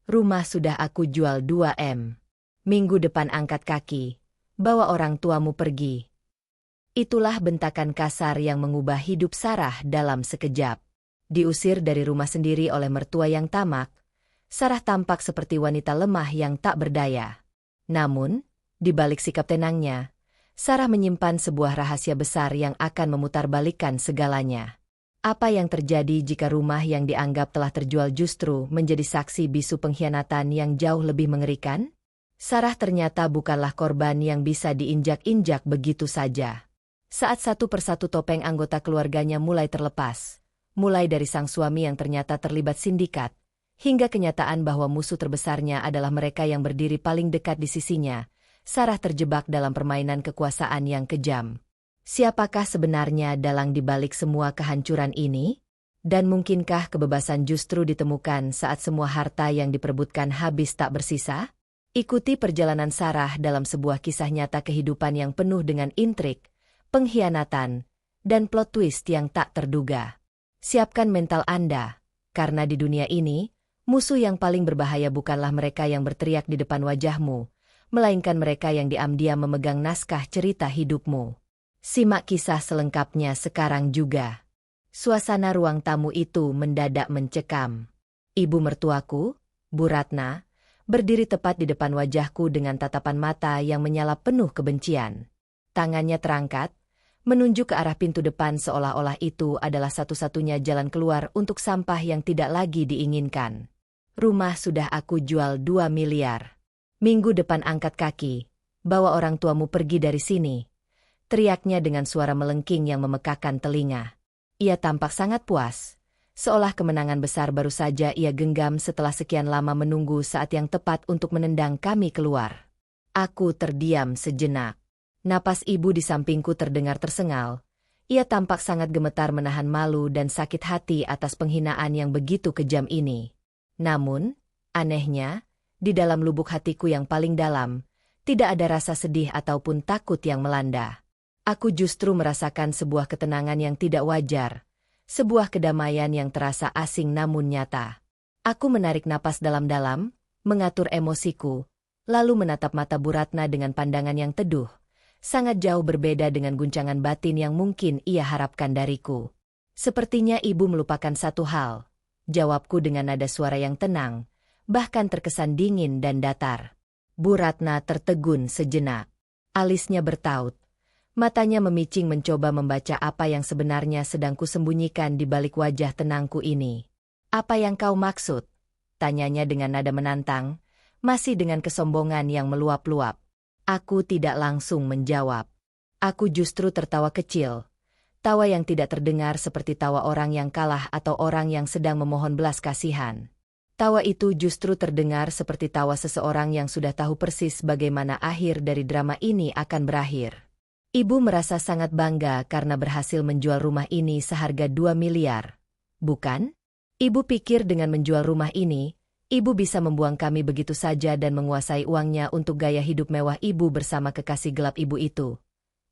Rumah sudah aku jual 2 M. Minggu depan angkat kaki, bawa orang tuamu pergi. Itulah bentakan kasar yang mengubah hidup Sarah dalam sekejap. Diusir dari rumah sendiri oleh mertua yang tamak, Sarah tampak seperti wanita lemah yang tak berdaya. Namun, di balik sikap tenangnya, Sarah menyimpan sebuah rahasia besar yang akan memutarbalikkan segalanya. Apa yang terjadi jika rumah yang dianggap telah terjual justru menjadi saksi bisu pengkhianatan yang jauh lebih mengerikan? Sarah ternyata bukanlah korban yang bisa diinjak-injak begitu saja. Saat satu persatu topeng anggota keluarganya mulai terlepas, mulai dari sang suami yang ternyata terlibat sindikat, hingga kenyataan bahwa musuh terbesarnya adalah mereka yang berdiri paling dekat di sisinya, Sarah terjebak dalam permainan kekuasaan yang kejam. Siapakah sebenarnya dalang di balik semua kehancuran ini? Dan mungkinkah kebebasan justru ditemukan saat semua harta yang diperebutkan habis tak bersisa? Ikuti perjalanan Sarah dalam sebuah kisah nyata kehidupan yang penuh dengan intrik, pengkhianatan, dan plot twist yang tak terduga. Siapkan mental Anda, karena di dunia ini, musuh yang paling berbahaya bukanlah mereka yang berteriak di depan wajahmu, melainkan mereka yang diam-diam memegang naskah cerita hidupmu. Simak kisah selengkapnya sekarang juga. Suasana ruang tamu itu mendadak mencekam. Ibu mertuaku, Bu Ratna, berdiri tepat di depan wajahku dengan tatapan mata yang menyala penuh kebencian. Tangannya terangkat, menunjuk ke arah pintu depan seolah-olah itu adalah satu-satunya jalan keluar untuk sampah yang tidak lagi diinginkan. Rumah sudah aku jual 2 miliar. Minggu depan angkat kaki, bawa orang tuamu pergi dari sini. Teriaknya dengan suara melengking yang memekakan telinga. Ia tampak sangat puas, seolah kemenangan besar baru saja ia genggam setelah sekian lama menunggu saat yang tepat untuk menendang kami keluar. Aku terdiam sejenak. Napas ibu di sampingku terdengar tersengal. Ia tampak sangat gemetar menahan malu dan sakit hati atas penghinaan yang begitu kejam ini. Namun, anehnya, di dalam lubuk hatiku yang paling dalam, tidak ada rasa sedih ataupun takut yang melanda. Aku justru merasakan sebuah ketenangan yang tidak wajar, sebuah kedamaian yang terasa asing namun nyata. Aku menarik napas dalam-dalam, mengatur emosiku, lalu menatap mata Bu Ratna dengan pandangan yang teduh, sangat jauh berbeda dengan guncangan batin yang mungkin ia harapkan dariku. Sepertinya ibu melupakan satu hal, jawabku dengan nada suara yang tenang, bahkan terkesan dingin dan datar. Bu Ratna tertegun sejenak. Alisnya bertaut. Matanya memicing mencoba membaca apa yang sebenarnya sedang kusembunyikan di balik wajah tenangku ini. Apa yang kau maksud? Tanyanya dengan nada menantang, masih dengan kesombongan yang meluap-luap. Aku tidak langsung menjawab. Aku justru tertawa kecil. Tawa yang tidak terdengar seperti tawa orang yang kalah atau orang yang sedang memohon belas kasihan. Tawa itu justru terdengar seperti tawa seseorang yang sudah tahu persis bagaimana akhir dari drama ini akan berakhir. Ibu merasa sangat bangga karena berhasil menjual rumah ini seharga 2 miliar. Bukan? Ibu pikir dengan menjual rumah ini, ibu bisa membuang kami begitu saja dan menguasai uangnya untuk gaya hidup mewah ibu bersama kekasih gelap ibu itu.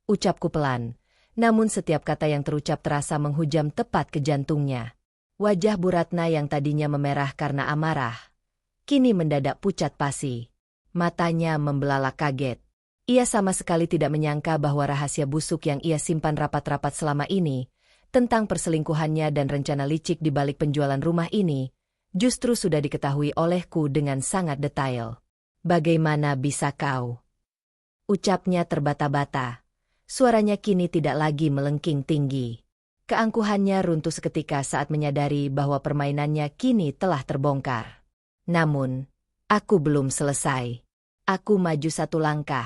Ucapku pelan, namun setiap kata yang terucap terasa menghujam tepat ke jantungnya. Wajah Bu Ratna yang tadinya memerah karena amarah, kini mendadak pucat pasi. Matanya membelalak kaget. Ia sama sekali tidak menyangka bahwa rahasia busuk yang ia simpan rapat-rapat selama ini, tentang perselingkuhannya dan rencana licik di balik penjualan rumah ini, justru sudah diketahui olehku dengan sangat detail. Bagaimana bisa kau? Ucapnya terbata-bata. Suaranya kini tidak lagi melengking tinggi. Keangkuhannya runtuh seketika saat menyadari bahwa permainannya kini telah terbongkar. Namun, aku belum selesai. Aku maju satu langkah.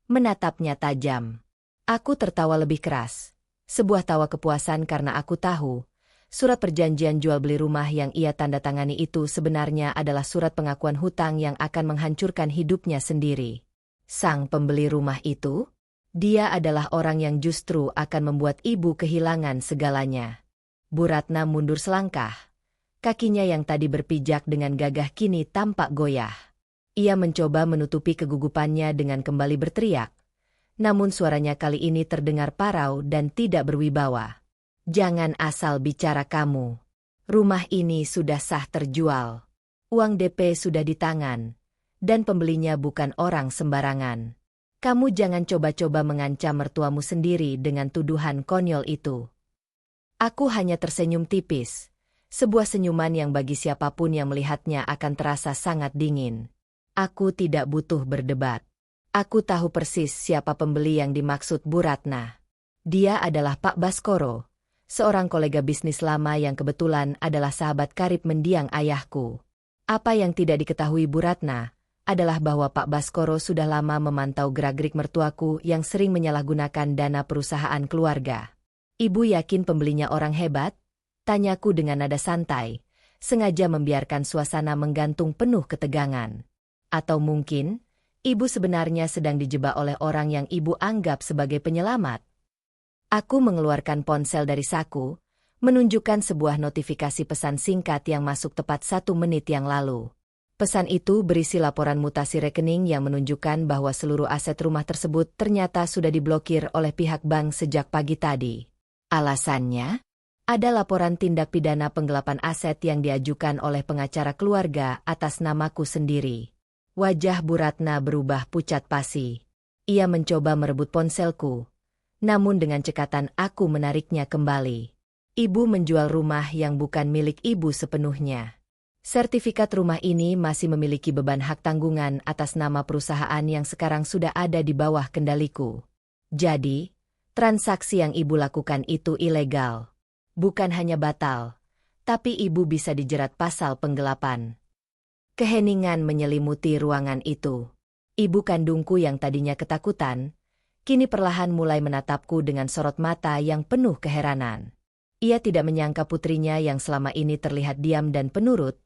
Menatapnya tajam. Aku tertawa lebih keras. Sebuah tawa kepuasan karena aku tahu, surat perjanjian jual beli rumah yang ia tanda tangani itu sebenarnya adalah surat pengakuan hutang yang akan menghancurkan hidupnya sendiri. Sang pembeli rumah itu? Dia adalah orang yang justru akan membuat ibu kehilangan segalanya. Bu Ratna mundur selangkah. Kakinya yang tadi berpijak dengan gagah kini tampak goyah. Ia mencoba menutupi kegugupannya dengan kembali berteriak. Namun suaranya kali ini terdengar parau dan tidak berwibawa. Jangan asal bicara kamu. Rumah ini sudah sah terjual. Uang DP sudah di tangan, dan pembelinya bukan orang sembarangan. Kamu jangan coba-coba mengancam mertuamu sendiri dengan tuduhan konyol itu. Aku hanya tersenyum tipis, sebuah senyuman yang bagi siapapun yang melihatnya akan terasa sangat dingin. Aku tidak butuh berdebat. Aku tahu persis siapa pembeli yang dimaksud Bu Ratna. Dia adalah Pak Baskoro, seorang kolega bisnis lama yang kebetulan adalah sahabat karib mendiang ayahku. Apa yang tidak diketahui Bu Ratna adalah bahwa Pak Baskoro sudah lama memantau gerak-gerik mertuaku yang sering menyalahgunakan dana perusahaan keluarga. Ibu yakin pembelinya orang hebat? Tanyaku dengan nada santai, sengaja membiarkan suasana menggantung penuh ketegangan. Atau mungkin, ibu sebenarnya sedang dijebak oleh orang yang ibu anggap sebagai penyelamat. Aku mengeluarkan ponsel dari saku, menunjukkan sebuah notifikasi pesan singkat yang masuk tepat 1 menit yang lalu. Pesan itu berisi laporan mutasi rekening yang menunjukkan bahwa seluruh aset rumah tersebut ternyata sudah diblokir oleh pihak bank sejak pagi tadi. Alasannya? Ada laporan tindak pidana penggelapan aset yang diajukan oleh pengacara keluarga atas namaku sendiri. Wajah Bu Ratna berubah pucat pasi. Ia mencoba merebut ponselku, namun dengan cekatan aku menariknya kembali. Ibu menjual rumah yang bukan milik ibu sepenuhnya. Sertifikat rumah ini masih memiliki beban hak tanggungan atas nama perusahaan yang sekarang sudah ada di bawah kendaliku. Jadi, transaksi yang ibu lakukan itu ilegal. Bukan hanya batal, tapi ibu bisa dijerat pasal penggelapan. Keheningan menyelimuti ruangan itu. Ibu kandungku yang tadinya ketakutan, kini perlahan mulai menatapku dengan sorot mata yang penuh keheranan. Ia tidak menyangka putrinya yang selama ini terlihat diam dan penurut,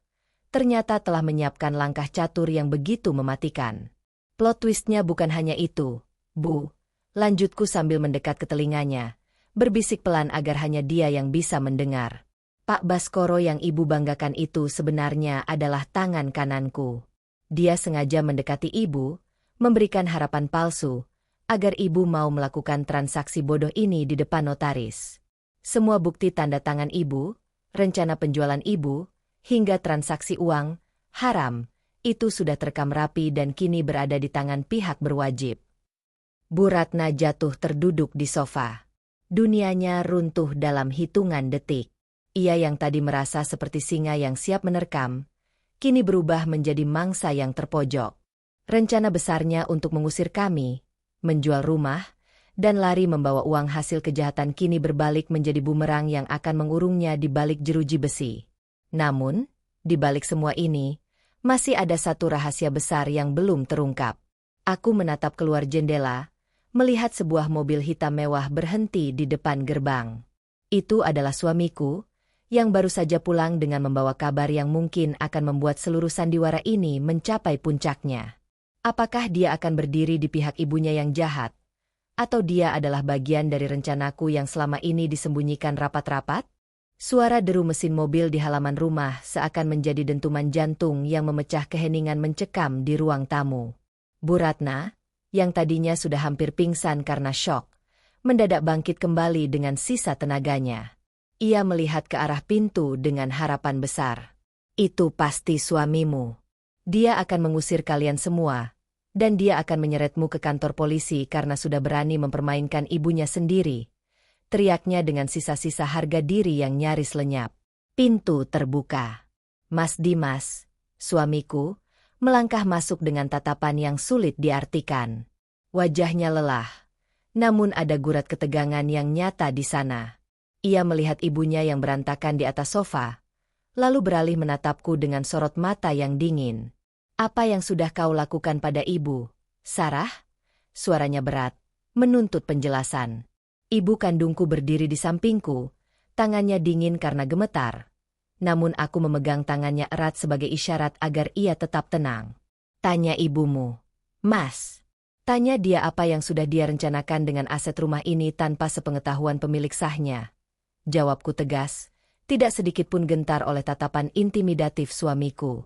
ternyata telah menyiapkan langkah catur yang begitu mematikan. Plot twistnya bukan hanya itu, Bu, lanjutku sambil mendekat ke telinganya, berbisik pelan agar hanya dia yang bisa mendengar. Pak Baskoro yang ibu banggakan itu sebenarnya adalah tangan kananku. Dia sengaja mendekati ibu, memberikan harapan palsu, agar ibu mau melakukan transaksi bodoh ini di depan notaris. Semua bukti tanda tangan ibu, rencana penjualan ibu, hingga transaksi uang haram, itu sudah terekam rapi dan kini berada di tangan pihak berwajib. Bu Ratna jatuh terduduk di sofa. Dunianya runtuh dalam hitungan detik. Ia yang tadi merasa seperti singa yang siap menerkam, kini berubah menjadi mangsa yang terpojok. Rencana besarnya untuk mengusir kami, menjual rumah, dan lari membawa uang hasil kejahatan kini berbalik menjadi bumerang yang akan mengurungnya di balik jeruji besi. Namun, di balik semua ini, masih ada satu rahasia besar yang belum terungkap. Aku menatap keluar jendela, melihat sebuah mobil hitam mewah berhenti di depan gerbang. Itu adalah suamiku, yang baru saja pulang dengan membawa kabar yang mungkin akan membuat seluruh sandiwara ini mencapai puncaknya. Apakah dia akan berdiri di pihak ibunya yang jahat? Atau dia adalah bagian dari rencanaku yang selama ini disembunyikan rapat-rapat? Suara deru mesin mobil di halaman rumah seakan menjadi dentuman jantung yang memecah keheningan mencekam di ruang tamu. Bu Ratna, yang tadinya sudah hampir pingsan karena syok, mendadak bangkit kembali dengan sisa tenaganya. Ia melihat ke arah pintu dengan harapan besar. Itu pasti suamimu. Dia akan mengusir kalian semua. Dan dia akan menyeretmu ke kantor polisi karena sudah berani mempermainkan ibunya sendiri. Teriaknya dengan sisa-sisa harga diri yang nyaris lenyap. Pintu terbuka. Mas Dimas, suamiku, melangkah masuk dengan tatapan yang sulit diartikan. Wajahnya lelah. Namun ada gurat ketegangan yang nyata di sana. Ia melihat ibunya yang berantakan di atas sofa, lalu beralih menatapku dengan sorot mata yang dingin. Apa yang sudah kau lakukan pada ibu, Sarah? Suaranya berat, menuntut penjelasan. Ibu kandungku berdiri di sampingku, tangannya dingin karena gemetar. Namun aku memegang tangannya erat sebagai isyarat agar ia tetap tenang. Tanya ibumu. Mas. Tanya dia apa yang sudah dia rencanakan dengan aset rumah ini tanpa sepengetahuan pemilik sahnya. Jawabku tegas, tidak sedikit pun gentar oleh tatapan intimidatif suamiku.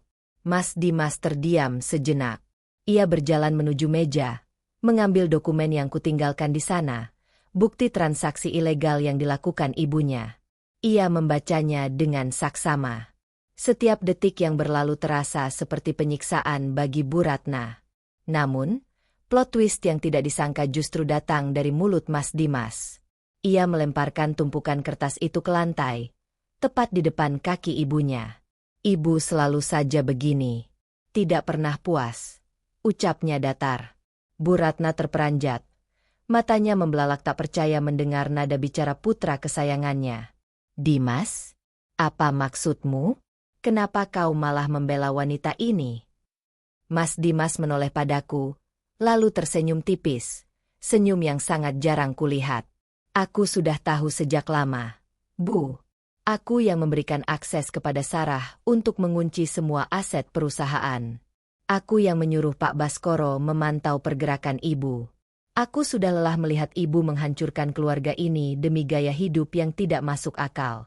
Mas Dimas terdiam sejenak. Ia berjalan menuju meja, mengambil dokumen yang kutinggalkan di sana, bukti transaksi ilegal yang dilakukan ibunya. Ia membacanya dengan saksama. Setiap detik yang berlalu terasa seperti penyiksaan bagi Bu Ratna. Namun, plot twist yang tidak disangka justru datang dari mulut Mas Dimas. Ia melemparkan tumpukan kertas itu ke lantai, tepat di depan kaki ibunya. Ibu selalu saja begini. Tidak pernah puas. Ucapnya datar. Bu Ratna terperanjat. Matanya membelalak tak percaya mendengar nada bicara putra kesayangannya. Dimas, apa maksudmu? Kenapa kau malah membela wanita ini? Mas Dimas menoleh padaku, lalu tersenyum tipis. Senyum yang sangat jarang kulihat. Aku sudah tahu sejak lama. Bu, aku yang memberikan akses kepada Sarah untuk mengunci semua aset perusahaan. Aku yang menyuruh Pak Baskoro memantau pergerakan ibu. Aku sudah lelah melihat ibu menghancurkan keluarga ini demi gaya hidup yang tidak masuk akal.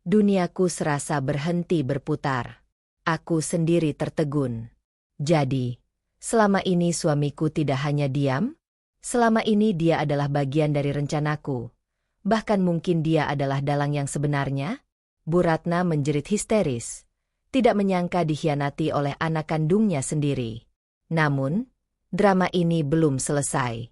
Duniaku serasa berhenti berputar. Aku sendiri tertegun. Jadi, selama ini suamiku tidak hanya diam? Selama ini dia adalah bagian dari rencanaku. Bahkan mungkin dia adalah dalang yang sebenarnya? Bu Ratna menjerit histeris. Tidak menyangka dikhianati oleh anak kandungnya sendiri. Namun, drama ini belum selesai.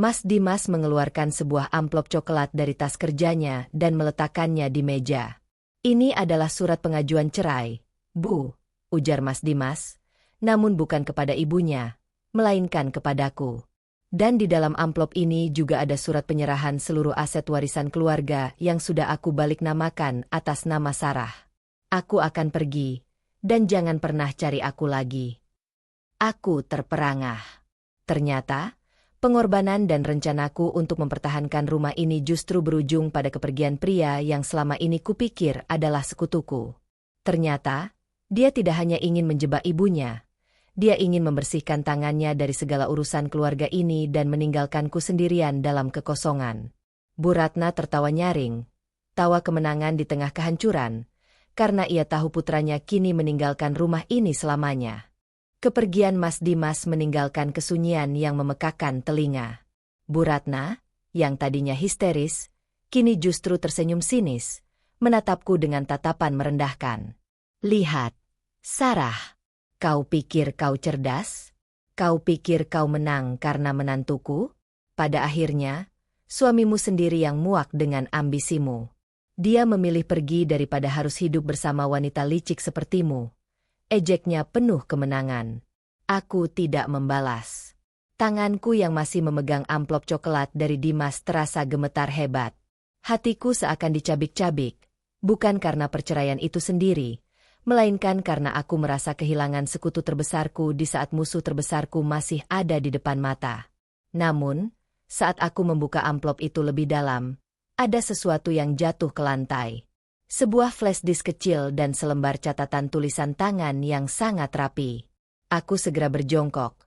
Mas Dimas mengeluarkan sebuah amplop coklat dari tas kerjanya dan meletakkannya di meja. Ini adalah surat pengajuan cerai, Bu, ujar Mas Dimas, namun bukan kepada ibunya, melainkan kepadaku. Dan di dalam amplop ini juga ada surat penyerahan seluruh aset warisan keluarga yang sudah aku balik namakan atas nama Sarah. Aku akan pergi, dan jangan pernah cari aku lagi. Aku terperangah. Ternyata, pengorbanan dan rencanaku untuk mempertahankan rumah ini justru berujung pada kepergian pria yang selama ini kupikir adalah sekutuku. Ternyata, dia tidak hanya ingin menjebak ibunya. Dia ingin membersihkan tangannya dari segala urusan keluarga ini dan meninggalkanku sendirian dalam kekosongan. Bu Ratna tertawa nyaring, tawa kemenangan di tengah kehancuran, karena ia tahu putranya kini meninggalkan rumah ini selamanya. Kepergian Mas Dimas meninggalkan kesunyian yang memekakkan telinga. Bu Ratna, yang tadinya histeris, kini justru tersenyum sinis, menatapku dengan tatapan merendahkan. Lihat, Sarah, kau pikir kau cerdas? Kau pikir kau menang karena menantuku? Pada akhirnya, suamimu sendiri yang muak dengan ambisimu. Dia memilih pergi daripada harus hidup bersama wanita licik sepertimu. Ejeknya penuh kemenangan. Aku tidak membalas. Tanganku yang masih memegang amplop coklat dari Dimas terasa gemetar hebat. Hatiku seakan dicabik-cabik, bukan karena perceraian itu sendiri, melainkan karena aku merasa kehilangan sekutu terbesarku di saat musuh terbesarku masih ada di depan mata. Namun, saat aku membuka amplop itu lebih dalam, ada sesuatu yang jatuh ke lantai. Sebuah flash disk kecil dan selembar catatan tulisan tangan yang sangat rapi. Aku segera berjongkok,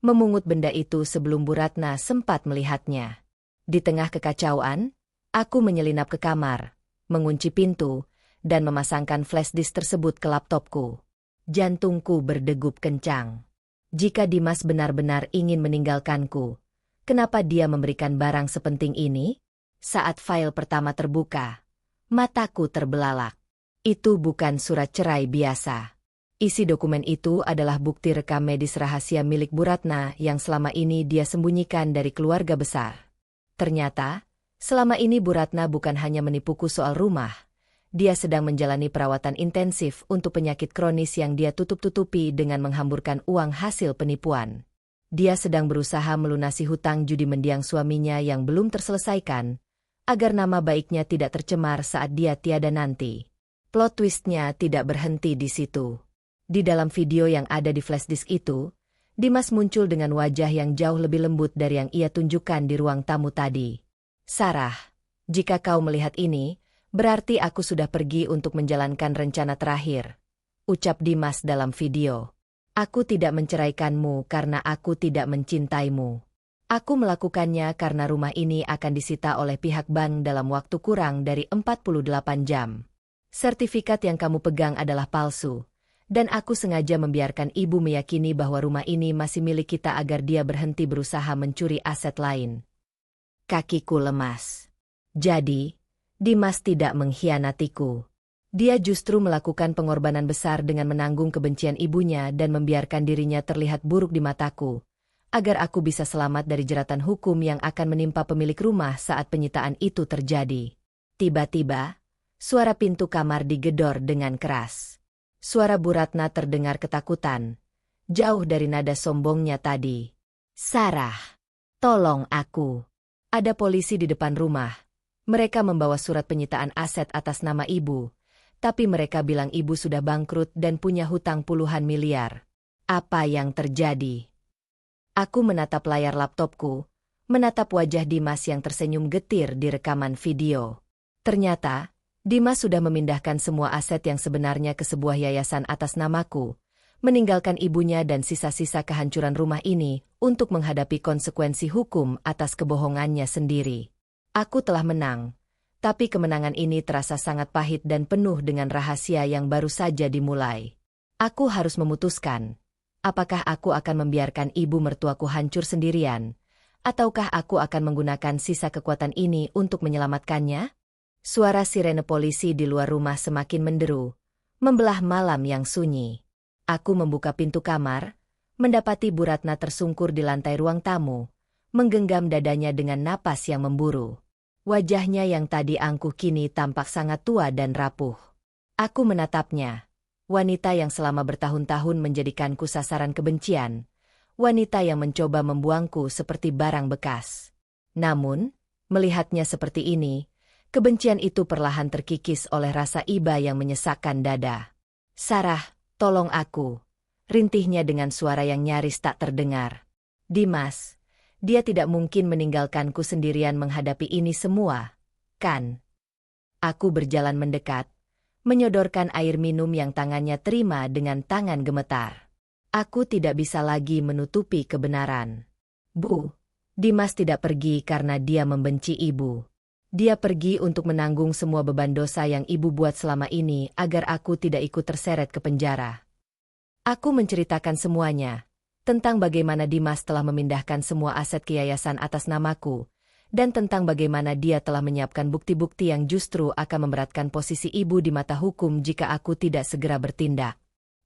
memungut benda itu sebelum Bu Ratna sempat melihatnya. Di tengah kekacauan, aku menyelinap ke kamar, mengunci pintu, dan memasangkan flash disk tersebut ke laptopku. Jantungku berdegup kencang. Jika Dimas benar-benar ingin meninggalkanku, kenapa dia memberikan barang sepenting ini? Saat file pertama terbuka, mataku terbelalak. Itu bukan surat cerai biasa. Isi dokumen itu adalah bukti rekam medis rahasia milik Bu Ratna yang selama ini dia sembunyikan dari keluarga besar. Ternyata, selama ini Bu Ratna bukan hanya menipuku soal rumah. Dia sedang menjalani perawatan intensif untuk penyakit kronis yang dia tutup-tutupi dengan menghamburkan uang hasil penipuan. Dia sedang berusaha melunasi hutang judi mendiang suaminya yang belum terselesaikan, agar nama baiknya tidak tercemar saat dia tiada nanti. Plot twistnya tidak berhenti di situ. Di dalam video yang ada di flash disk itu, Dimas muncul dengan wajah yang jauh lebih lembut dari yang ia tunjukkan di ruang tamu tadi. Sarah, jika kau melihat ini, berarti aku sudah pergi untuk menjalankan rencana terakhir, ucap Dimas dalam video. Aku tidak menceraikanmu karena aku tidak mencintaimu. Aku melakukannya karena rumah ini akan disita oleh pihak bank dalam waktu kurang dari 48 jam. Sertifikat yang kamu pegang adalah palsu, dan aku sengaja membiarkan ibu meyakini bahwa rumah ini masih milik kita agar dia berhenti berusaha mencuri aset lain. Kakiku lemas. Jadi, Dimas tidak mengkhianatiku. Dia justru melakukan pengorbanan besar dengan menanggung kebencian ibunya dan membiarkan dirinya terlihat buruk di mataku, agar aku bisa selamat dari jeratan hukum yang akan menimpa pemilik rumah saat penyitaan itu terjadi. Tiba-tiba, suara pintu kamar digedor dengan keras. Suara Bu Ratna terdengar ketakutan, jauh dari nada sombongnya tadi. "Sarah, tolong aku. Ada polisi di depan rumah. Mereka membawa surat penyitaan aset atas nama ibu, tapi mereka bilang ibu sudah bangkrut dan punya hutang puluhan miliar. Apa yang terjadi?" Aku menatap layar laptopku, menatap wajah Dimas yang tersenyum getir di rekaman video. Ternyata, Dimas sudah memindahkan semua aset yang sebenarnya ke sebuah yayasan atas namaku, meninggalkan ibunya dan sisa-sisa kehancuran rumah ini untuk menghadapi konsekuensi hukum atas kebohongannya sendiri. Aku telah menang, tapi kemenangan ini terasa sangat pahit dan penuh dengan rahasia yang baru saja dimulai. Aku harus memutuskan, apakah aku akan membiarkan ibu mertuaku hancur sendirian, ataukah aku akan menggunakan sisa kekuatan ini untuk menyelamatkannya? Suara sirene polisi di luar rumah semakin menderu, membelah malam yang sunyi. Aku membuka pintu kamar, mendapati Bu Ratna tersungkur di lantai ruang tamu, menggenggam dadanya dengan napas yang memburu. Wajahnya yang tadi angkuh kini tampak sangat tua dan rapuh. Aku menatapnya, wanita yang selama bertahun-tahun menjadikanku sasaran kebencian, wanita yang mencoba membuangku seperti barang bekas. Namun, melihatnya seperti ini, kebencian itu perlahan terkikis oleh rasa iba yang menyesakkan dada. "Sarah, tolong aku," rintihnya dengan suara yang nyaris tak terdengar. "Dimas, dia tidak mungkin meninggalkanku sendirian menghadapi ini semua, kan?" Aku berjalan mendekat, menyodorkan air minum yang tangannya terima dengan tangan gemetar. Aku tidak bisa lagi menutupi kebenaran. "Bu, Dimas tidak pergi karena dia membenci ibu. Dia pergi untuk menanggung semua beban dosa yang ibu buat selama ini agar aku tidak ikut terseret ke penjara." Aku menceritakan semuanya, tentang bagaimana Dimas telah memindahkan semua aset ke yayasan atas namaku, dan tentang bagaimana dia telah menyiapkan bukti-bukti yang justru akan memberatkan posisi ibu di mata hukum jika aku tidak segera bertindak.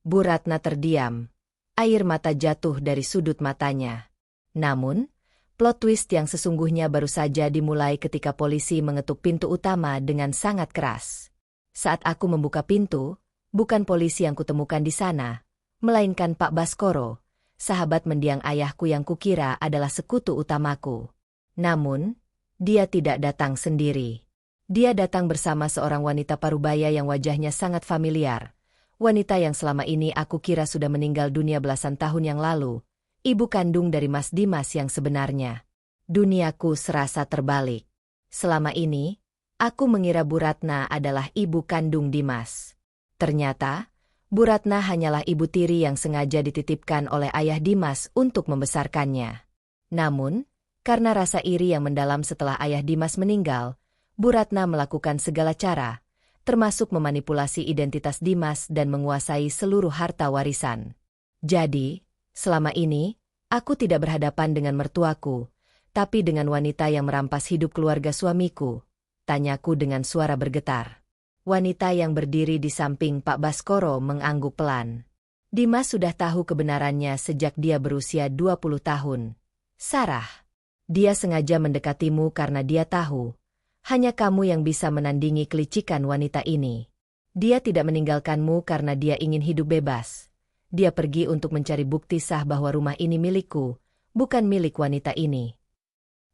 Bu Ratna terdiam, air mata jatuh dari sudut matanya. Namun, plot twist yang sesungguhnya baru saja dimulai ketika polisi mengetuk pintu utama dengan sangat keras. Saat aku membuka pintu, bukan polisi yang kutemukan di sana, melainkan Pak Baskoro, sahabat mendiang ayahku yang kukira adalah sekutu utamaku. Namun, dia tidak datang sendiri. Dia datang bersama seorang wanita parubaya yang wajahnya sangat familiar. Wanita yang selama ini aku kira sudah meninggal dunia belasan tahun yang lalu, ibu kandung dari Mas Dimas yang sebenarnya. Duniaku serasa terbalik. Selama ini, aku mengira Bu Ratna adalah ibu kandung Dimas. Ternyata, Bu Ratna hanyalah ibu tiri yang sengaja dititipkan oleh ayah Dimas untuk membesarkannya. Namun, karena rasa iri yang mendalam setelah ayah Dimas meninggal, Bu Ratna melakukan segala cara, termasuk memanipulasi identitas Dimas dan menguasai seluruh harta warisan. Jadi, selama ini, aku tidak berhadapan dengan mertuaku, tapi dengan wanita yang merampas hidup keluarga suamiku, tanyaku dengan suara bergetar. Wanita yang berdiri di samping Pak Baskoro mengangguk pelan. Dimas sudah tahu kebenarannya sejak dia berusia 20 tahun. "Sarah, dia sengaja mendekatimu karena dia tahu, hanya kamu yang bisa menandingi kelicikan wanita ini. Dia tidak meninggalkanmu karena dia ingin hidup bebas. Dia pergi untuk mencari bukti sah bahwa rumah ini milikku, bukan milik wanita ini."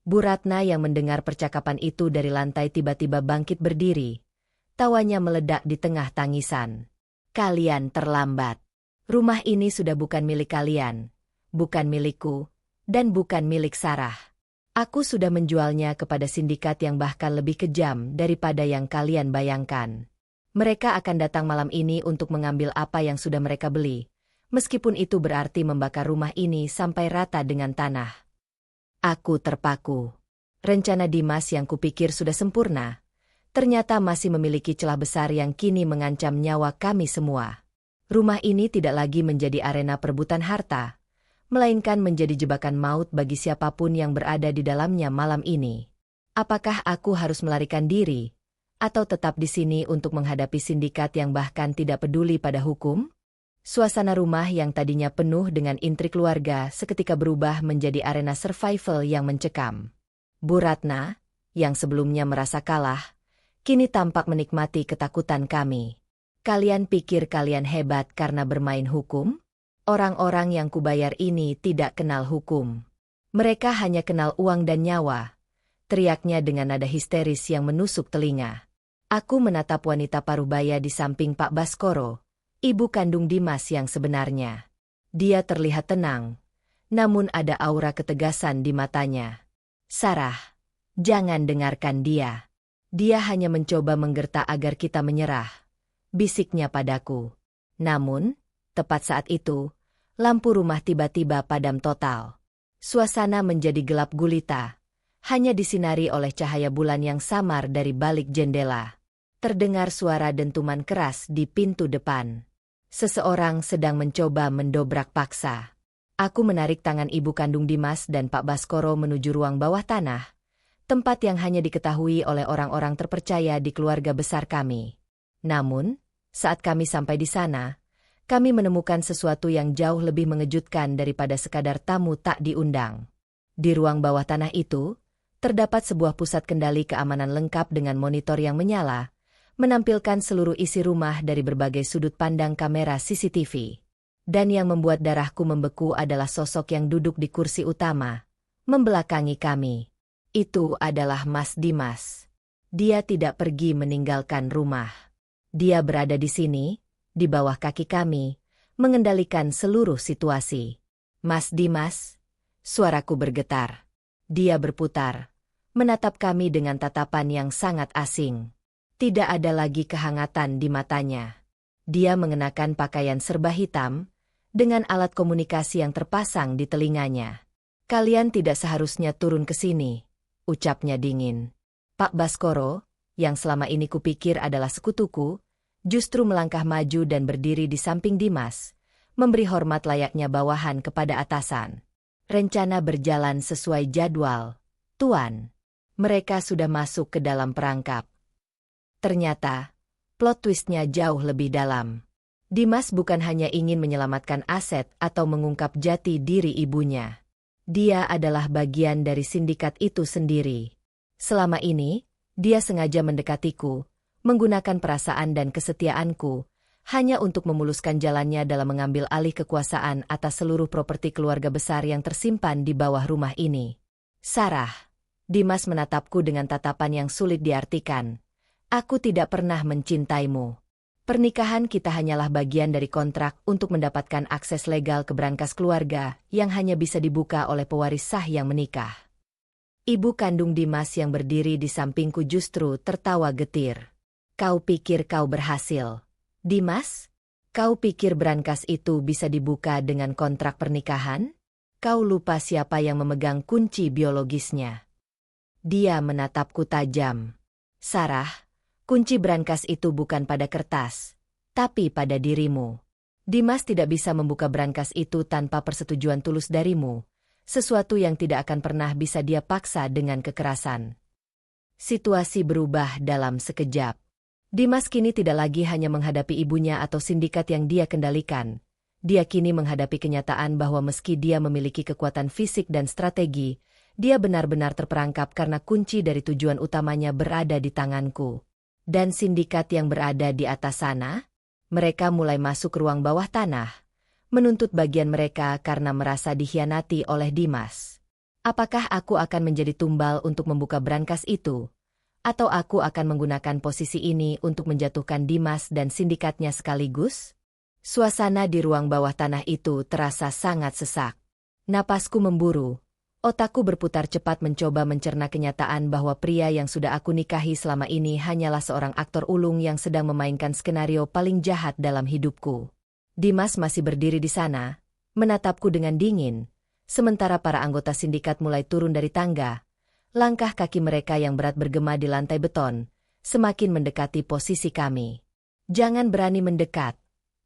Bu Ratna yang mendengar percakapan itu dari lantai tiba-tiba bangkit berdiri. Tawanya meledak di tengah tangisan. "Kalian terlambat. Rumah ini sudah bukan milik kalian, bukan milikku, dan bukan milik Sarah. Aku sudah menjualnya kepada sindikat yang bahkan lebih kejam daripada yang kalian bayangkan. Mereka akan datang malam ini untuk mengambil apa yang sudah mereka beli, meskipun itu berarti membakar rumah ini sampai rata dengan tanah." Aku terpaku. Rencana Dimas yang kupikir sudah sempurna, ternyata masih memiliki celah besar yang kini mengancam nyawa kami semua. Rumah ini tidak lagi menjadi arena perebutan harta, melainkan menjadi jebakan maut bagi siapapun yang berada di dalamnya malam ini. Apakah aku harus melarikan diri, Atau tetap di sini untuk menghadapi sindikat yang bahkan tidak peduli pada hukum? Suasana rumah yang tadinya penuh dengan intrik keluarga seketika berubah menjadi arena survival yang mencekam. Bu Ratna, yang sebelumnya merasa kalah, kini tampak menikmati ketakutan kami. Kalian pikir kalian hebat karena bermain hukum? Orang-orang yang kubayar ini tidak kenal hukum. Mereka hanya kenal uang dan nyawa, teriaknya dengan nada histeris yang menusuk telinga. Aku menatap wanita parubaya di samping Pak Baskoro, ibu kandung Dimas yang sebenarnya. Dia terlihat tenang, namun ada aura ketegasan di matanya. Sarah, jangan dengarkan dia. Dia hanya mencoba menggertak agar kita menyerah, bisiknya padaku. Namun, tepat saat itu, lampu rumah tiba-tiba padam total. Suasana menjadi gelap gulita, hanya disinari oleh cahaya bulan yang samar dari balik jendela. Terdengar suara dentuman keras di pintu depan. Seseorang sedang mencoba mendobrak paksa. Aku menarik tangan ibu kandung Dimas dan Pak Baskoro menuju ruang bawah tanah, tempat yang hanya diketahui oleh orang-orang terpercaya di keluarga besar kami. Namun, saat kami sampai di sana, kami menemukan sesuatu yang jauh lebih mengejutkan daripada sekadar tamu tak diundang. Di ruang bawah tanah itu, terdapat sebuah pusat kendali keamanan lengkap dengan monitor yang menyala, menampilkan seluruh isi rumah dari berbagai sudut pandang kamera CCTV. Dan yang membuat darahku membeku adalah sosok yang duduk di kursi utama, membelakangi kami. Itu adalah Mas Dimas. Dia tidak pergi meninggalkan rumah. Dia berada di sini, di bawah kaki kami, mengendalikan seluruh situasi. Mas Dimas, suaraku bergetar. Dia berputar, menatap kami dengan tatapan yang sangat asing. Tidak ada lagi kehangatan di matanya. Dia mengenakan pakaian serba hitam, dengan alat komunikasi yang terpasang di telinganya. Kalian tidak seharusnya turun ke sini, ucapnya dingin. Pak Baskoro, yang selama ini kupikir adalah sekutuku, justru melangkah maju dan berdiri di samping Dimas, memberi hormat layaknya bawahan kepada atasan. Rencana berjalan sesuai jadwal, Tuan. Mereka sudah masuk ke dalam perangkap. Ternyata, plot twistnya jauh lebih dalam. Dimas bukan hanya ingin menyelamatkan aset atau mengungkap jati diri ibunya. Dia adalah bagian dari sindikat itu sendiri. Selama ini, dia sengaja mendekatiku, menggunakan perasaan dan kesetiaanku, hanya untuk memuluskan jalannya dalam mengambil alih kekuasaan atas seluruh properti keluarga besar yang tersimpan di bawah rumah ini. Sarah, Dimas menatapku dengan tatapan yang sulit diartikan. Aku tidak pernah mencintaimu. Pernikahan kita hanyalah bagian dari kontrak untuk mendapatkan akses legal ke brankas keluarga yang hanya bisa dibuka oleh pewaris sah yang menikah. Ibu kandung Dimas yang berdiri di sampingku justru tertawa getir. Kau pikir kau berhasil, Dimas? Kau pikir brankas itu bisa dibuka dengan kontrak pernikahan? Kau lupa siapa yang memegang kunci biologisnya. Dia menatapku tajam. Sarah, kunci brankas itu bukan pada kertas, tapi pada dirimu. Dimas tidak bisa membuka brankas itu tanpa persetujuan tulus darimu, sesuatu yang tidak akan pernah bisa dia paksa dengan kekerasan. Situasi berubah dalam sekejap. Dimas kini tidak lagi hanya menghadapi ibunya atau sindikat yang dia kendalikan. Dia kini menghadapi kenyataan bahwa meski dia memiliki kekuatan fisik dan strategi, dia benar-benar terperangkap karena kunci dari tujuan utamanya berada di tanganku. Dan sindikat yang berada di atas sana, mereka mulai masuk ke ruang bawah tanah, menuntut bagian mereka karena merasa dikhianati oleh Dimas. Apakah aku akan menjadi tumbal untuk membuka brankas itu? Atau aku akan menggunakan posisi ini untuk menjatuhkan Dimas dan sindikatnya sekaligus? Suasana di ruang bawah tanah itu terasa sangat sesak. Napasku memburu. Otakku berputar cepat mencoba mencerna kenyataan bahwa pria yang sudah aku nikahi selama ini hanyalah seorang aktor ulung yang sedang memainkan skenario paling jahat dalam hidupku. Dimas masih berdiri di sana, menatapku dengan dingin, sementara para anggota sindikat mulai turun dari tangga. Langkah kaki mereka yang berat bergema di lantai beton, semakin mendekati posisi kami. Jangan berani mendekat,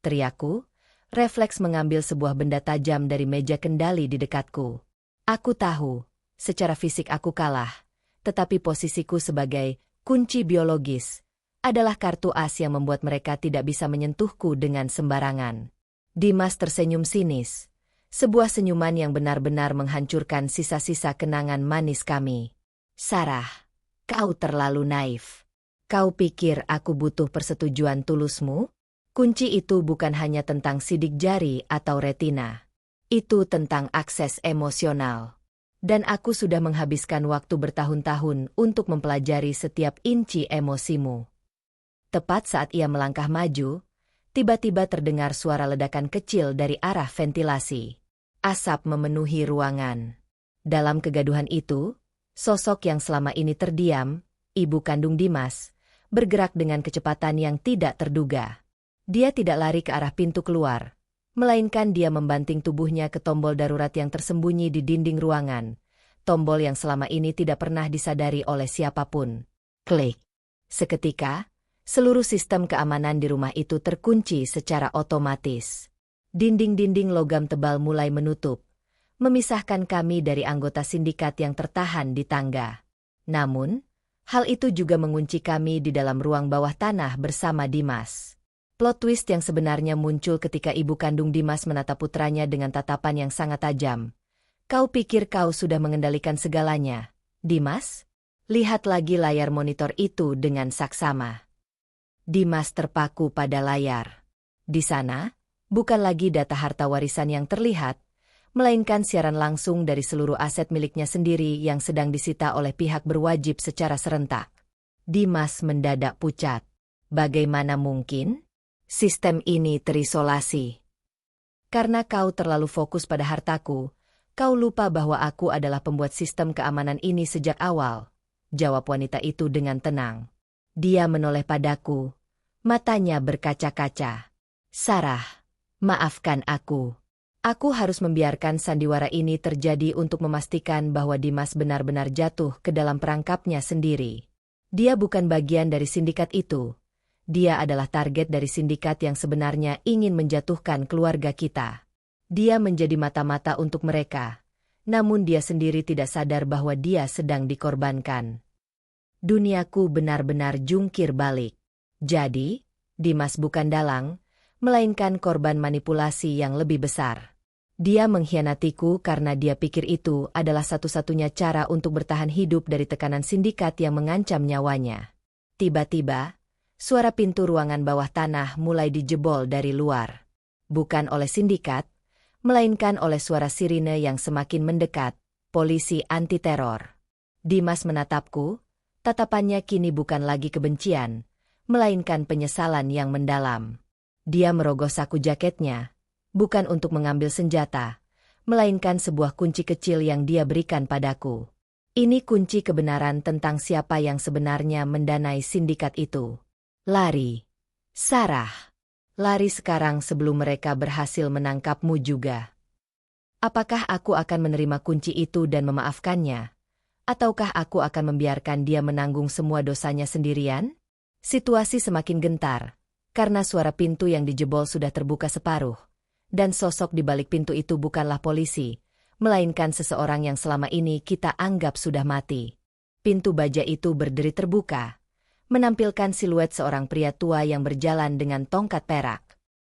teriakku, refleks mengambil sebuah benda tajam dari meja kendali di dekatku. Aku tahu, secara fisik aku kalah, tetapi posisiku sebagai kunci biologis adalah kartu as yang membuat mereka tidak bisa menyentuhku dengan sembarangan. Dimas tersenyum sinis. Sebuah senyuman yang benar-benar menghancurkan sisa-sisa kenangan manis kami. Sarah, kau terlalu naif. Kau pikir aku butuh persetujuan tulusmu? Kunci itu bukan hanya tentang sidik jari atau retina. Itu tentang akses emosional. Dan aku sudah menghabiskan waktu bertahun-tahun untuk mempelajari setiap inci emosimu. Tepat saat ia melangkah maju, tiba-tiba terdengar suara ledakan kecil dari arah ventilasi. Asap memenuhi ruangan. Dalam kegaduhan itu, sosok yang selama ini terdiam, ibu kandung Dimas, bergerak dengan kecepatan yang tidak terduga. Dia tidak lari ke arah pintu keluar, melainkan dia membanting tubuhnya ke tombol darurat yang tersembunyi di dinding ruangan, tombol yang selama ini tidak pernah disadari oleh siapapun. Klik. Seketika, seluruh sistem keamanan di rumah itu terkunci secara otomatis. Dinding-dinding logam tebal mulai menutup, memisahkan kami dari anggota sindikat yang tertahan di tangga. Namun, hal itu juga mengunci kami di dalam ruang bawah tanah bersama Dimas. Plot twist yang sebenarnya muncul ketika ibu kandung Dimas menatap putranya dengan tatapan yang sangat tajam. Kau pikir kau sudah mengendalikan segalanya, Dimas? Lihat lagi layar monitor itu dengan saksama. Dimas terpaku pada layar. Di sana, bukan lagi data harta warisan yang terlihat, melainkan siaran langsung dari seluruh aset miliknya sendiri yang sedang disita oleh pihak berwajib secara serentak. Dimas mendadak pucat. Bagaimana mungkin? Sistem ini terisolasi. Karena kau terlalu fokus pada hartaku, kau lupa bahwa aku adalah pembuat sistem keamanan ini sejak awal, jawab wanita itu dengan tenang. Dia menoleh padaku, matanya berkaca-kaca. Sarah, maafkan aku. Aku harus membiarkan sandiwara ini terjadi untuk memastikan bahwa Dimas benar-benar jatuh ke dalam perangkapnya sendiri. Dia bukan bagian dari sindikat itu. Dia adalah target dari sindikat yang sebenarnya ingin menjatuhkan keluarga kita. Dia menjadi mata-mata untuk mereka, namun dia sendiri tidak sadar bahwa dia sedang dikorbankan. Duniaku benar-benar jungkir balik. Jadi, Dimas bukan dalang, melainkan korban manipulasi yang lebih besar. Dia mengkhianatiku karena dia pikir itu adalah satu-satunya cara untuk bertahan hidup dari tekanan sindikat yang mengancam nyawanya. Tiba-tiba, suara pintu ruangan bawah tanah mulai dijebol dari luar. Bukan oleh sindikat, melainkan oleh suara sirine yang semakin mendekat, polisi anti-teror. Dimas menatapku, tatapannya kini bukan lagi kebencian, melainkan penyesalan yang mendalam. Dia merogoh saku jaketnya, bukan untuk mengambil senjata, melainkan sebuah kunci kecil yang dia berikan padaku. Ini kunci kebenaran tentang siapa yang sebenarnya mendanai sindikat itu. Lari. Sarah. Lari sekarang sebelum mereka berhasil menangkapmu juga. Apakah aku akan menerima kunci itu dan memaafkannya? Ataukah aku akan membiarkan dia menanggung semua dosanya sendirian? Situasi semakin gentar, karena suara pintu yang dijebol sudah terbuka separuh. Dan sosok di balik pintu itu bukanlah polisi, melainkan seseorang yang selama ini kita anggap sudah mati. Pintu baja itu berdiri terbuka, menampilkan siluet seorang pria tua yang berjalan dengan tongkat perak.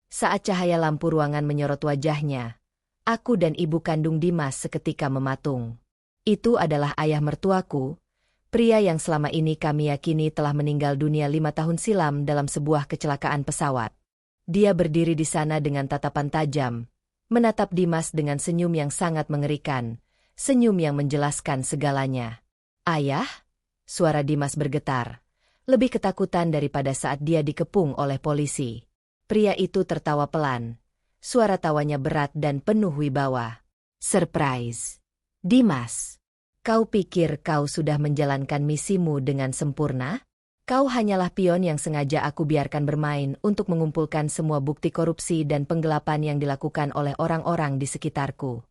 Saat cahaya lampu ruangan menyorot wajahnya, aku dan ibu kandung Dimas seketika mematung. Itu adalah ayah mertuaku, pria yang selama ini kami yakini telah meninggal dunia 5 tahun silam dalam sebuah kecelakaan pesawat. Dia berdiri di sana dengan tatapan tajam, menatap Dimas dengan senyum yang sangat mengerikan, senyum yang menjelaskan segalanya. Ayah? Suara Dimas bergetar, lebih ketakutan daripada saat dia dikepung oleh polisi. Pria itu tertawa pelan, suara tawanya berat dan penuh wibawa. Surprise. Dimas, kau pikir kau sudah menjalankan misimu dengan sempurna? Kau hanyalah pion yang sengaja aku biarkan bermain untuk mengumpulkan semua bukti korupsi dan penggelapan yang dilakukan oleh orang-orang di sekitarku.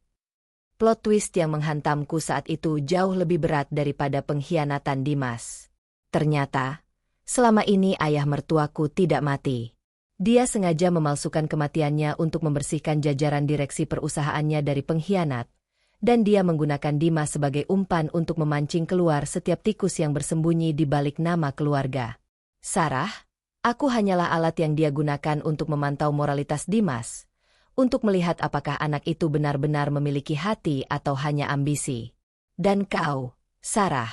Plot twist yang menghantamku saat itu jauh lebih berat daripada pengkhianatan Dimas. Ternyata, selama ini ayah mertuaku tidak mati. Dia sengaja memalsukan kematiannya untuk membersihkan jajaran direksi perusahaannya dari pengkhianat, dan dia menggunakan Dimas sebagai umpan untuk memancing keluar setiap tikus yang bersembunyi di balik nama keluarga. Sarah, aku hanyalah alat yang dia gunakan untuk memantau moralitas Dimas, untuk melihat apakah anak itu benar-benar memiliki hati atau hanya ambisi. Dan kau, Sarah,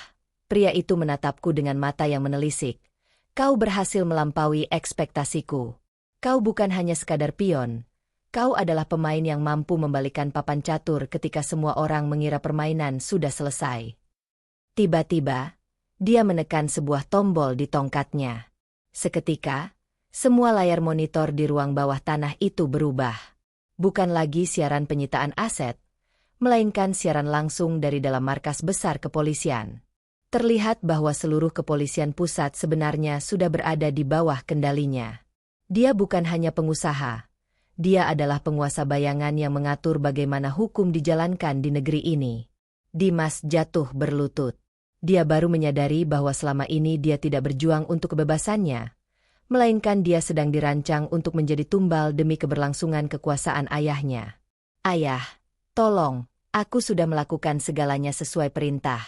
pria itu menatapku dengan mata yang menelisik. Kau berhasil melampaui ekspektasiku. Kau bukan hanya sekadar pion. Kau adalah pemain yang mampu membalikan papan catur ketika semua orang mengira permainan sudah selesai. Tiba-tiba, dia menekan sebuah tombol di tongkatnya. Seketika, semua layar monitor di ruang bawah tanah itu berubah. Bukan lagi siaran penyitaan aset, melainkan siaran langsung dari dalam markas besar kepolisian. Terlihat bahwa seluruh kepolisian pusat sebenarnya sudah berada di bawah kendalinya. Dia bukan hanya pengusaha. Dia adalah penguasa bayangan yang mengatur bagaimana hukum dijalankan di negeri ini. Dimas jatuh berlutut. Dia baru menyadari bahwa selama ini dia tidak berjuang untuk kebebasannya, melainkan dia sedang dirancang untuk menjadi tumbal demi keberlangsungan kekuasaan ayahnya. Ayah, tolong, aku sudah melakukan segalanya sesuai perintah.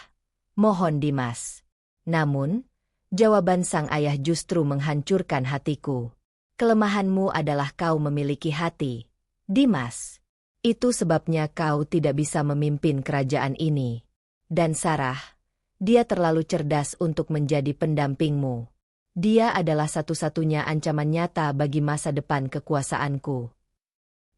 Mohon Dimas. Namun, jawaban sang ayah justru menghancurkan hatiku. Kelemahanmu adalah kau memiliki hati. Dimas. Itu sebabnya kau tidak bisa memimpin kerajaan ini. Dan Sarah, dia terlalu cerdas untuk menjadi pendampingmu. Dia adalah satu-satunya ancaman nyata bagi masa depan kekuasaanku.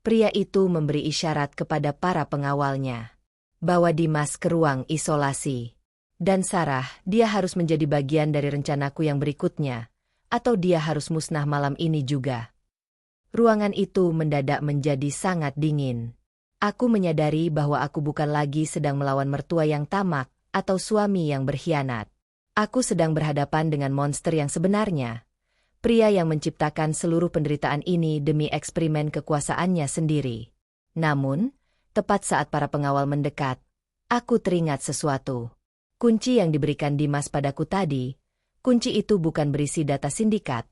Pria itu memberi isyarat kepada para pengawalnya. Bawa Dimas ke ruang isolasi. Dan Sarah, dia harus menjadi bagian dari rencanaku yang berikutnya, atau dia harus musnah malam ini juga. Ruangan itu mendadak menjadi sangat dingin. Aku menyadari bahwa aku bukan lagi sedang melawan mertua yang tamak atau suami yang berkhianat. Aku sedang berhadapan dengan monster yang sebenarnya. Pria yang menciptakan seluruh penderitaan ini demi eksperimen kekuasaannya sendiri. Namun, tepat saat para pengawal mendekat, aku teringat sesuatu. Kunci yang diberikan Dimas padaku tadi, kunci itu bukan berisi data sindikat,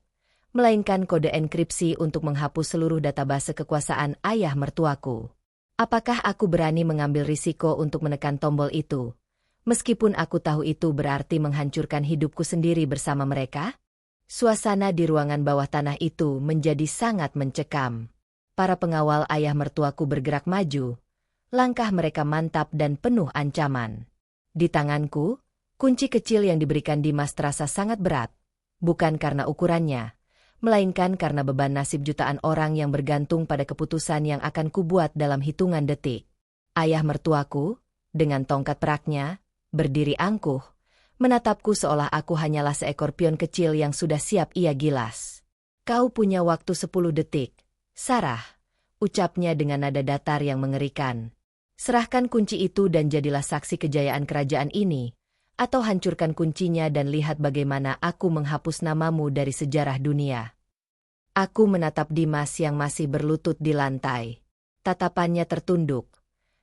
melainkan kode enkripsi untuk menghapus seluruh database kekuasaan ayah mertuaku. Apakah aku berani mengambil risiko untuk menekan tombol itu, meskipun aku tahu itu berarti menghancurkan hidupku sendiri bersama mereka? Suasana di ruangan bawah tanah itu menjadi sangat mencekam. Para pengawal ayah mertuaku bergerak maju, langkah mereka mantap dan penuh ancaman. Di tanganku, kunci kecil yang diberikan Dimas terasa sangat berat, bukan karena ukurannya, melainkan karena beban nasib jutaan orang yang bergantung pada keputusan yang akan kubuat dalam hitungan detik. Ayah mertuaku, dengan tongkat peraknya, berdiri angkuh, menatapku seolah aku hanyalah seekor pion kecil yang sudah siap ia gilas. Kau punya waktu 10 detik, Sarah, ucapnya dengan nada datar yang mengerikan. Serahkan kunci itu dan jadilah saksi kejayaan kerajaan ini, atau hancurkan kuncinya dan lihat bagaimana aku menghapus namamu dari sejarah dunia. Aku menatap Dimas yang masih berlutut di lantai. Tatapannya tertunduk,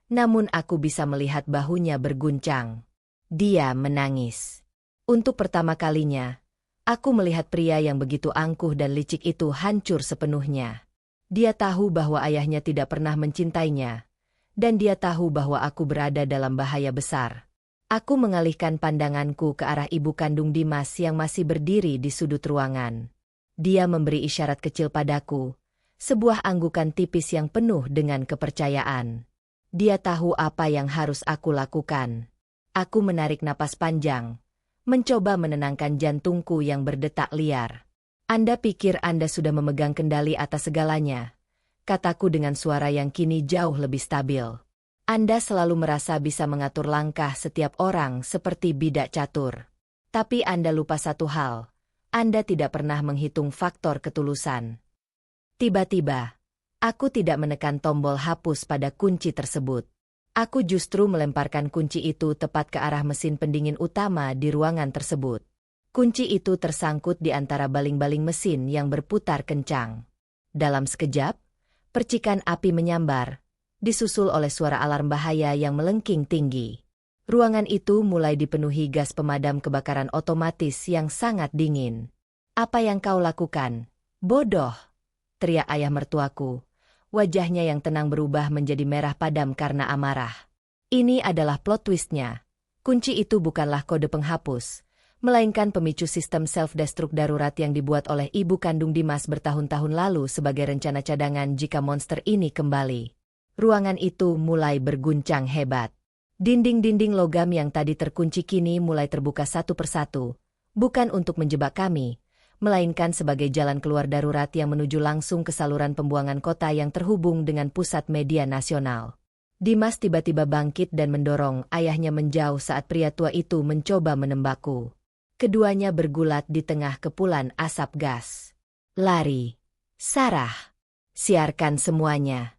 namun aku bisa melihat bahunya berguncang. Dia menangis. Untuk pertama kalinya, aku melihat pria yang begitu angkuh dan licik itu hancur sepenuhnya. Dia tahu bahwa ayahnya tidak pernah mencintainya, dan dia tahu bahwa aku berada dalam bahaya besar. Aku mengalihkan pandanganku ke arah ibu kandung Dimas yang masih berdiri di sudut ruangan. Dia memberi isyarat kecil padaku, sebuah anggukan tipis yang penuh dengan kepercayaan. Dia tahu apa yang harus aku lakukan. Aku menarik napas panjang, mencoba menenangkan jantungku yang berdetak liar. Anda pikir Anda sudah memegang kendali atas segalanya, kataku dengan suara yang kini jauh lebih stabil. Anda selalu merasa bisa mengatur langkah setiap orang seperti bidak catur. Tapi Anda lupa satu hal, Anda tidak pernah menghitung faktor ketulusan. Tiba-tiba, aku tidak menekan tombol hapus pada kunci tersebut. Aku justru melemparkan kunci itu tepat ke arah mesin pendingin utama di ruangan tersebut. Kunci itu tersangkut di antara baling-baling mesin yang berputar kencang. Dalam sekejap, percikan api menyambar, disusul oleh suara alarm bahaya yang melengking tinggi. Ruangan itu mulai dipenuhi gas pemadam kebakaran otomatis yang sangat dingin. "Apa yang kau lakukan? Bodoh!" teriak ayah mertuaku. Wajahnya yang tenang berubah menjadi merah padam karena amarah. Ini adalah plot twistnya. Kunci itu bukanlah kode penghapus, melainkan pemicu sistem self-destruct darurat yang dibuat oleh ibu kandung Dimas bertahun-tahun lalu sebagai rencana cadangan jika monster ini kembali. Ruangan itu mulai berguncang hebat. Dinding-dinding logam yang tadi terkunci kini mulai terbuka satu persatu, bukan untuk menjebak kami, melainkan sebagai jalan keluar darurat yang menuju langsung ke saluran pembuangan kota yang terhubung dengan pusat media nasional. Dimas tiba-tiba bangkit dan mendorong ayahnya menjauh saat pria tua itu mencoba menembakku. Keduanya bergulat di tengah kepulan asap gas. "Lari, Sarah! Siarkan semuanya!"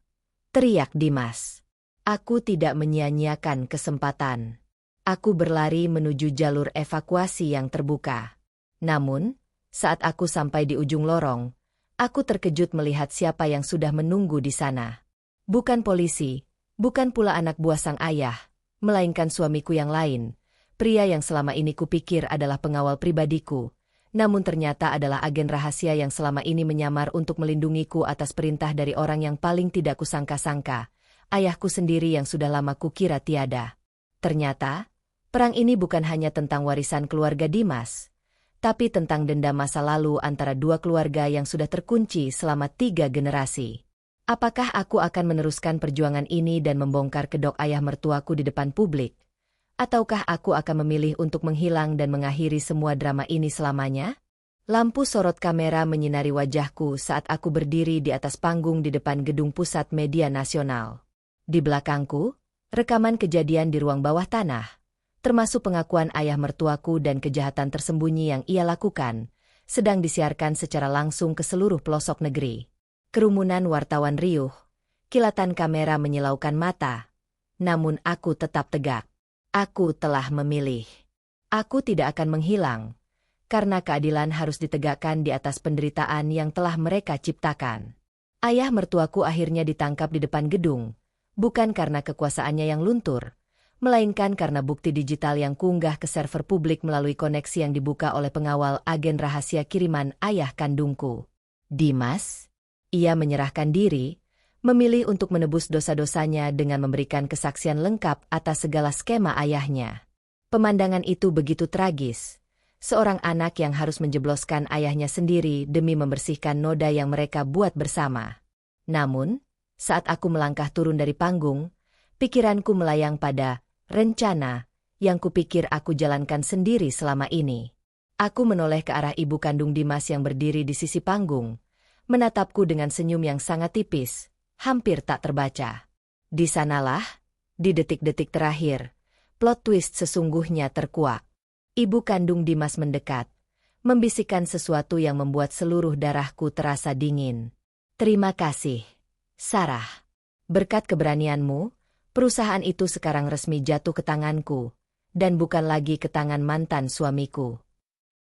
teriak Dimas. Aku tidak menyia-nyiakan kesempatan. Aku berlari menuju jalur evakuasi yang terbuka. Namun, saat aku sampai di ujung lorong, aku terkejut melihat siapa yang sudah menunggu di sana. Bukan polisi, bukan pula anak buah sang ayah, melainkan suamiku yang lain. Pria yang selama ini kupikir adalah pengawal pribadiku, namun ternyata adalah agen rahasia yang selama ini menyamar untuk melindungiku atas perintah dari orang yang paling tidak kusangka-sangka, ayahku sendiri yang sudah lama kukira tiada. Ternyata, perang ini bukan hanya tentang warisan keluarga Dimas, tapi tentang dendam masa lalu antara dua keluarga yang sudah terkunci selama 3 generasi. Apakah aku akan meneruskan perjuangan ini dan membongkar kedok ayah mertuaku di depan publik? Ataukah aku akan memilih untuk menghilang dan mengakhiri semua drama ini selamanya? Lampu sorot kamera menyinari wajahku saat aku berdiri di atas panggung di depan gedung pusat media nasional. Di belakangku, rekaman kejadian di ruang bawah tanah, termasuk pengakuan ayah mertuaku dan kejahatan tersembunyi yang ia lakukan, sedang disiarkan secara langsung ke seluruh pelosok negeri. Kerumunan wartawan riuh, kilatan kamera menyilaukan mata, namun aku tetap tegak. Aku telah memilih. Aku tidak akan menghilang, karena keadilan harus ditegakkan di atas penderitaan yang telah mereka ciptakan. Ayah mertuaku akhirnya ditangkap di depan gedung, bukan karena kekuasaannya yang luntur, melainkan karena bukti digital yang kunggah ke server publik melalui koneksi yang dibuka oleh pengawal agen rahasia kiriman ayah kandungku. Dimas? Ia menyerahkan diri, memilih untuk menebus dosa-dosanya dengan memberikan kesaksian lengkap atas segala skema ayahnya. Pemandangan itu begitu tragis. Seorang anak yang harus menjebloskan ayahnya sendiri demi membersihkan noda yang mereka buat bersama. Namun, saat aku melangkah turun dari panggung, pikiranku melayang pada rencana yang kupikir aku jalankan sendiri selama ini. Aku menoleh ke arah ibu kandung Dimas yang berdiri di sisi panggung, menatapku dengan senyum yang sangat tipis, hampir tak terbaca. Di sanalah, di detik-detik terakhir, plot twist sesungguhnya terkuak. Ibu kandung Dimas mendekat, membisikkan sesuatu yang membuat seluruh darahku terasa dingin. "Terima kasih, Sarah. Berkat keberanianmu, perusahaan itu sekarang resmi jatuh ke tanganku, dan bukan lagi ke tangan mantan suamiku."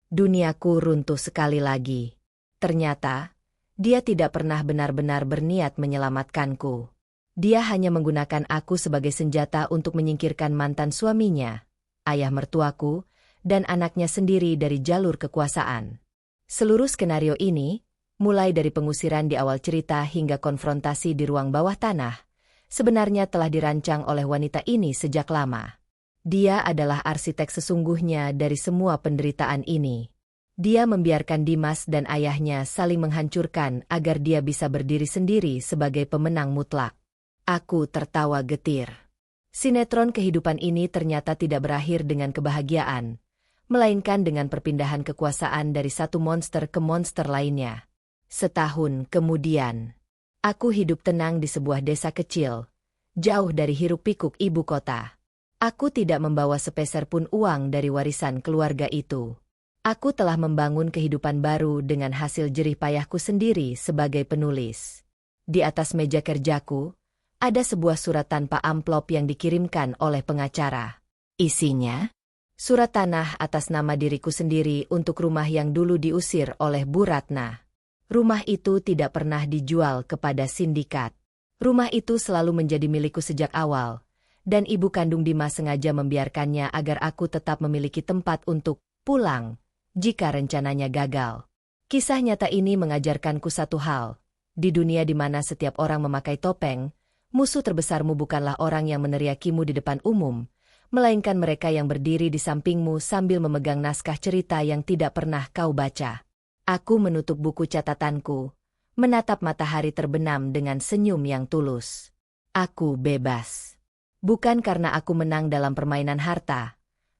Duniaku runtuh sekali lagi. Ternyata, dia tidak pernah benar-benar berniat menyelamatkanku. Dia hanya menggunakan aku sebagai senjata untuk menyingkirkan mantan suaminya, ayah mertuaku, dan anaknya sendiri dari jalur kekuasaan. Seluruh skenario ini, mulai dari pengusiran di awal cerita hingga konfrontasi di ruang bawah tanah, sebenarnya telah dirancang oleh wanita ini sejak lama. Dia adalah arsitek sesungguhnya dari semua penderitaan ini. Dia membiarkan Dimas dan ayahnya saling menghancurkan agar dia bisa berdiri sendiri sebagai pemenang mutlak. Aku tertawa getir. Sinetron kehidupan ini ternyata tidak berakhir dengan kebahagiaan, melainkan dengan perpindahan kekuasaan dari satu monster ke monster lainnya. Setahun kemudian, aku hidup tenang di sebuah desa kecil, jauh dari hiruk-pikuk ibu kota. Aku tidak membawa sepeser pun uang dari warisan keluarga itu. Aku telah membangun kehidupan baru dengan hasil jerih payahku sendiri sebagai penulis. Di atas meja kerjaku, ada sebuah surat tanpa amplop yang dikirimkan oleh pengacara. Isinya, surat tanah atas nama diriku sendiri untuk rumah yang dulu diusir oleh Bu Ratna. Rumah itu tidak pernah dijual kepada sindikat. Rumah itu selalu menjadi milikku sejak awal, dan ibu kandung Dimas sengaja membiarkannya agar aku tetap memiliki tempat untuk pulang jika rencananya gagal. Kisah nyata ini mengajarkanku satu hal. Di dunia di mana setiap orang memakai topeng, musuh terbesarmu bukanlah orang yang meneriakimu di depan umum, melainkan mereka yang berdiri di sampingmu sambil memegang naskah cerita yang tidak pernah kau baca. Aku menutup buku catatanku, menatap matahari terbenam dengan senyum yang tulus. Aku bebas. Bukan karena aku menang dalam permainan harta,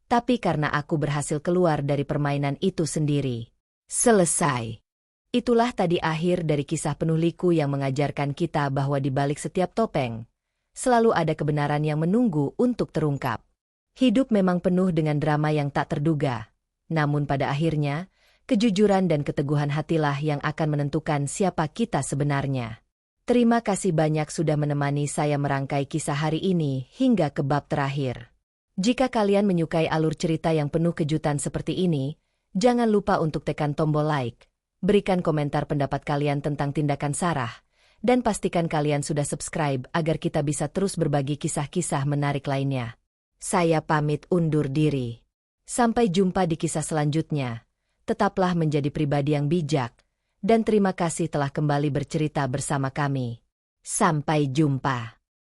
tapi karena aku berhasil keluar dari permainan itu sendiri. Selesai. Itulah tadi akhir dari kisah penuh liku yang mengajarkan kita bahwa di balik setiap topeng, selalu ada kebenaran yang menunggu untuk terungkap. Hidup memang penuh dengan drama yang tak terduga, namun pada akhirnya, kejujuran dan keteguhan hatilah yang akan menentukan siapa kita sebenarnya. Terima kasih banyak sudah menemani saya merangkai kisah hari ini hingga ke bab terakhir. Jika kalian menyukai alur cerita yang penuh kejutan seperti ini, jangan lupa untuk tekan tombol like. Berikan komentar pendapat kalian tentang tindakan Sarah, dan pastikan kalian sudah subscribe agar kita bisa terus berbagi kisah-kisah menarik lainnya. Saya pamit undur diri. Sampai jumpa di kisah selanjutnya. Tetaplah menjadi pribadi yang bijak, dan terima kasih telah kembali bercerita bersama kami. Sampai jumpa.